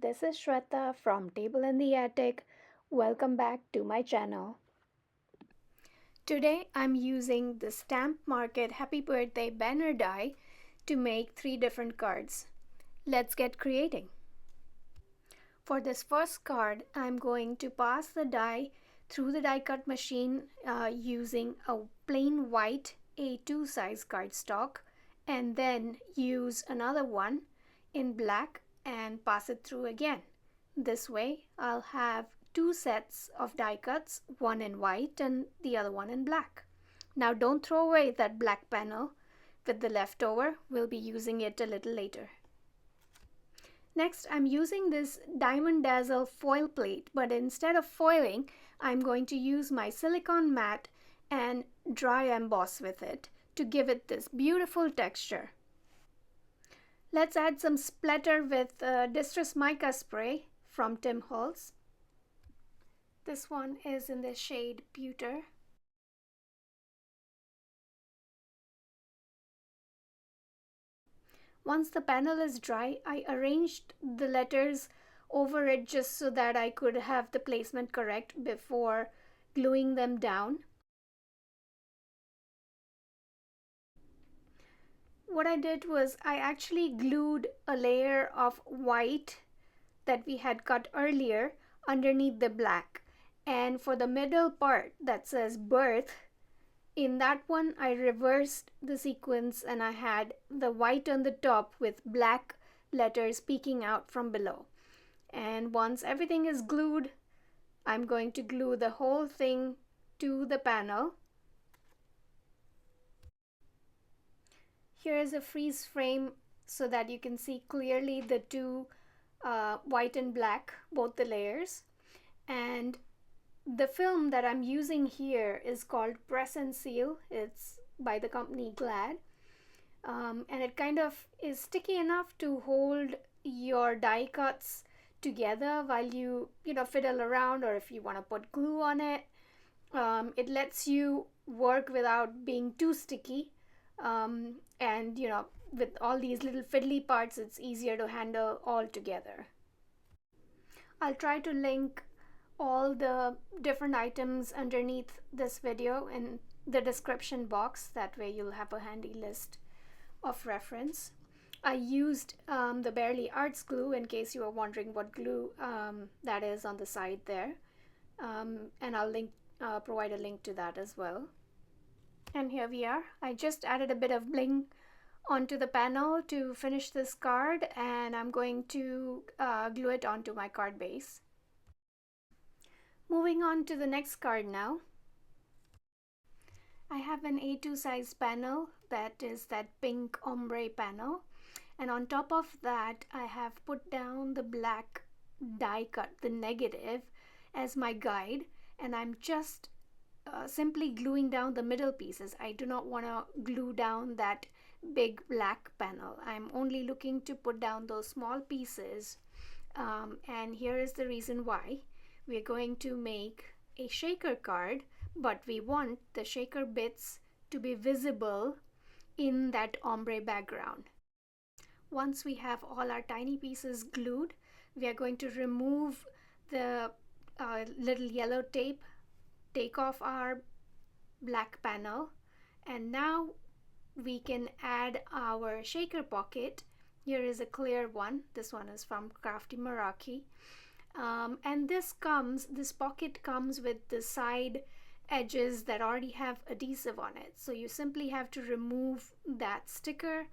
this is Shweta from Table in the Attic. Welcome back to my channel. Today I'm using the Stamp Market Happy Birthday banner die to make 3 different cards. Let's get creating. For this first card, I'm going to pass the die through the die cut machine using a plain white A2 size cardstock, and then use another one in black and pass it through again. This way I'll have 2 sets of die cuts, one in white and the other one in black. Now don't throw away that black panel with the leftover. We'll be using it a little later. Next, I'm using this Diamond Dazzle foil plate, but instead of foiling, I'm going to use my silicone mat and dry emboss with it to give it this beautiful texture. Let's add some splatter with Distress Mica spray from Tim Holtz. This one is in the shade Pewter. Once the panel is dry, I arranged the letters over it just so that I could have the placement correct before gluing them down. What I did was I actually glued a layer of white that we had cut earlier underneath the black, and for the middle part that says birth, in that one I reversed the sequence and I had the white on the top with black letters peeking out from below. And once everything is glued, I'm going to glue the whole thing to the panel. Here is a freeze frame so that you can see clearly the two white and black, both the layers. And the film that I'm using here is called Press and Seal. It's by the company Glad. And it kind of is sticky enough to hold your die cuts together while you fiddle around, or if you want to put glue on it. It lets you work without being too sticky. And with all these little fiddly parts, it's easier to handle all together. I'll try to link all the different items underneath this video in the description box. That way you'll have a handy list of reference. I used the Barely Arts glue, in case you are wondering what glue that is on the side there, and I'll provide a link to that as well. And here we are. I just added a bit of bling onto the panel to finish this card, and I'm going to glue it onto my card base. Moving on to the next card now. I have an A2 size panel that is that pink ombre panel, and on top of that I have put down the black die cut, the negative, as my guide, and I'm just simply gluing down the middle pieces. I do not want to glue down that big black panel. I'm only looking to put down those small pieces, and here is the reason why. We're going to make a shaker card, but we want the shaker bits to be visible in that ombre background. Once we have all our tiny pieces glued, we are going to remove the little yellow tape, take off our black panel, and now we can add our shaker pocket. Here is a clear one. This one is from Crafty Meraki. And this pocket comes with the side edges that already have adhesive on it. So you simply have to remove that sticker,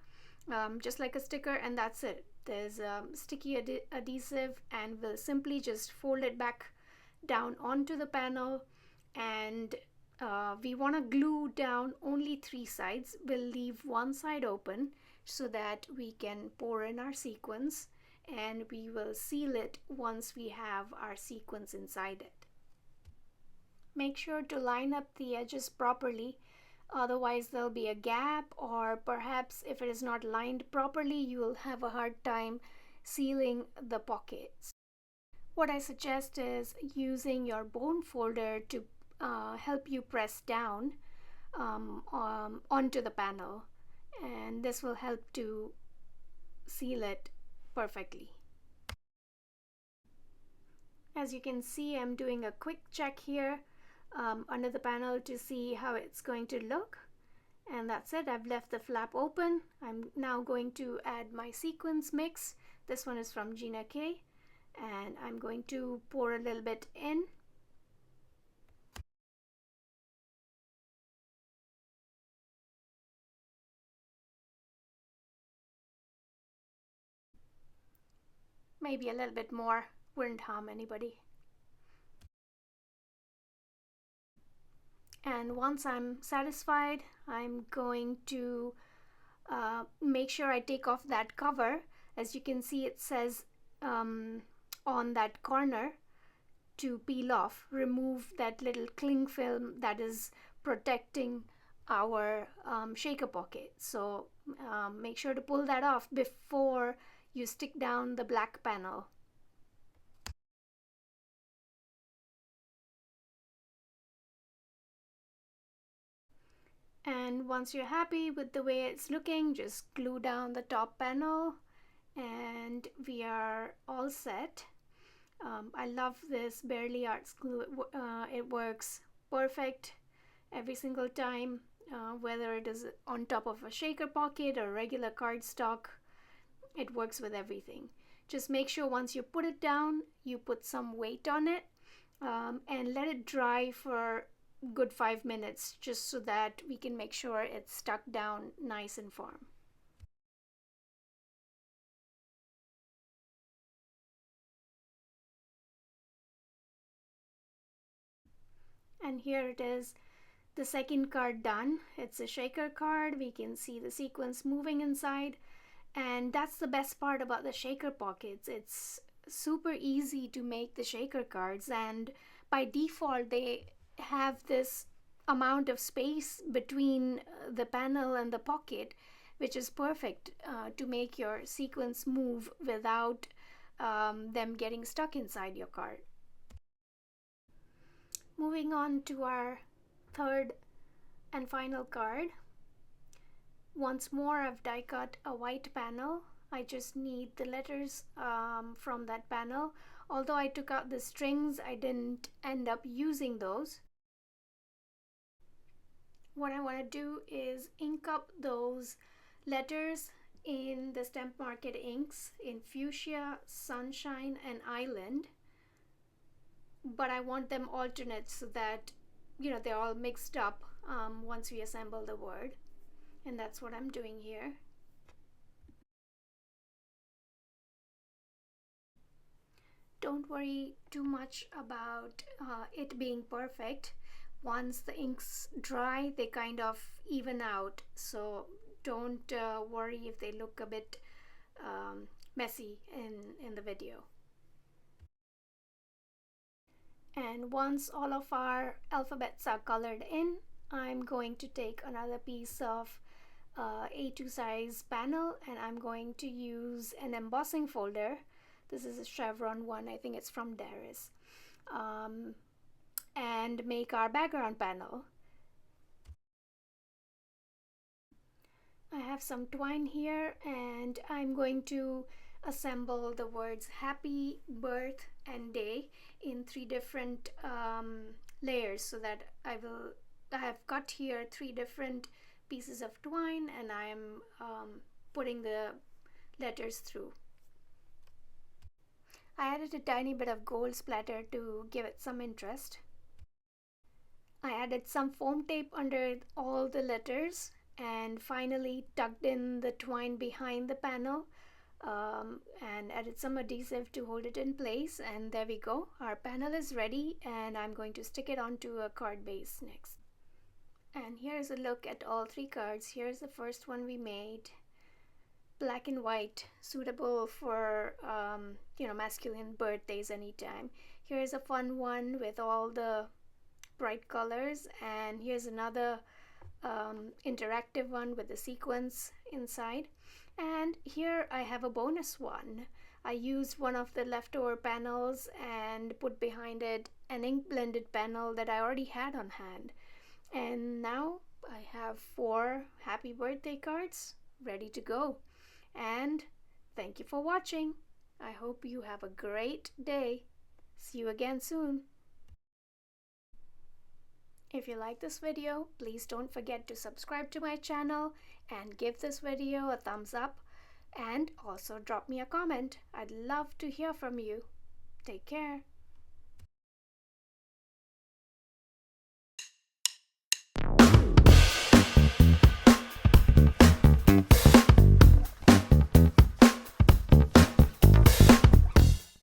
just like a sticker, and that's it. There's sticky adhesive, and we'll simply just fold it back down onto the panel. And we want to glue down only 3 sides. We'll leave one side open so that we can pour in our sequins, and we will seal it once we have our sequins inside it. Make sure to line up the edges properly, otherwise there'll be a gap, or perhaps if it is not lined properly, you will have a hard time sealing the pockets. What I suggest is using your bone folder to help you press down onto the panel, and this will help to seal it perfectly. As you can see, I'm doing a quick check here under the panel to see how it's going to look. And that's it. I've left the flap open. I'm now going to add my sequins mix. This one is from Gina K. And I'm going to pour a little bit in. Maybe a little bit more. Wouldn't harm anybody. And once I'm satisfied, I'm going to make sure I take off that cover. As you can see, it says on that corner to peel off, remove that little cling film that is protecting our shaker pocket. So make sure to pull that off before you stick down the black panel. And once you're happy with the way it's looking, just glue down the top panel and we are all set. I love this Barely Arts glue. It works perfect every single time, whether it is on top of a shaker pocket or regular cardstock. It works with everything. Just make sure once you put it down, you put some weight on it and let it dry for good 5 minutes, just so that we can make sure it's stuck down nice and firm. And here it is, the second card done. It's a shaker card. We can see the sequence moving inside, and that's the best part about the shaker pockets. It's super easy to make the shaker cards, and by default they have this amount of space between the panel and the pocket, which is perfect to make your sequence move without them getting stuck inside your card. Moving on to our third and final card. Once more, I've die cut a white panel. I just need the letters from that panel. Although I took out the strings, I didn't end up using those. What I want to do is ink up those letters in the Stamp Market inks in Fuchsia, Sunshine, and Island. But I want them alternate so that, you know, they're all mixed up once we assemble the word. And that's what I'm doing here. Don't worry too much about it being perfect. Once the inks dry, they kind of even out. So don't worry if they look a bit messy in the video. And once all of our alphabets are colored in, I'm going to take another piece of A2 size panel and I'm going to use an embossing folder. This is a chevron one, I think it's from Darius, and make our background panel. I have some twine here and I'm going to assemble the words happy, birth, and day in 3 different layers, so that I have cut here 3 different pieces of twine and I'm putting the letters through. I added a tiny bit of gold splatter to give it some interest. I added some foam tape under all the letters and finally tucked in the twine behind the panel and added some adhesive to hold it in place, and there we go. Our panel is ready and I'm going to stick it onto a card base next. And here's a look at all 3 cards. Here's the first one we made. Black and white, suitable for masculine birthdays anytime. Here's a fun one with all the bright colors, and here's another interactive one with the sequence inside. And here I have a bonus one. I used one of the leftover panels and put behind it an ink blended panel that I already had on hand. And now I have 4 happy birthday cards ready to go. And thank you for watching. I hope you have a great day. See you again soon. If you like this video, please don't forget to subscribe to my channel and give this video a thumbs up, and also drop me a comment. I'd love to hear from you. Take care.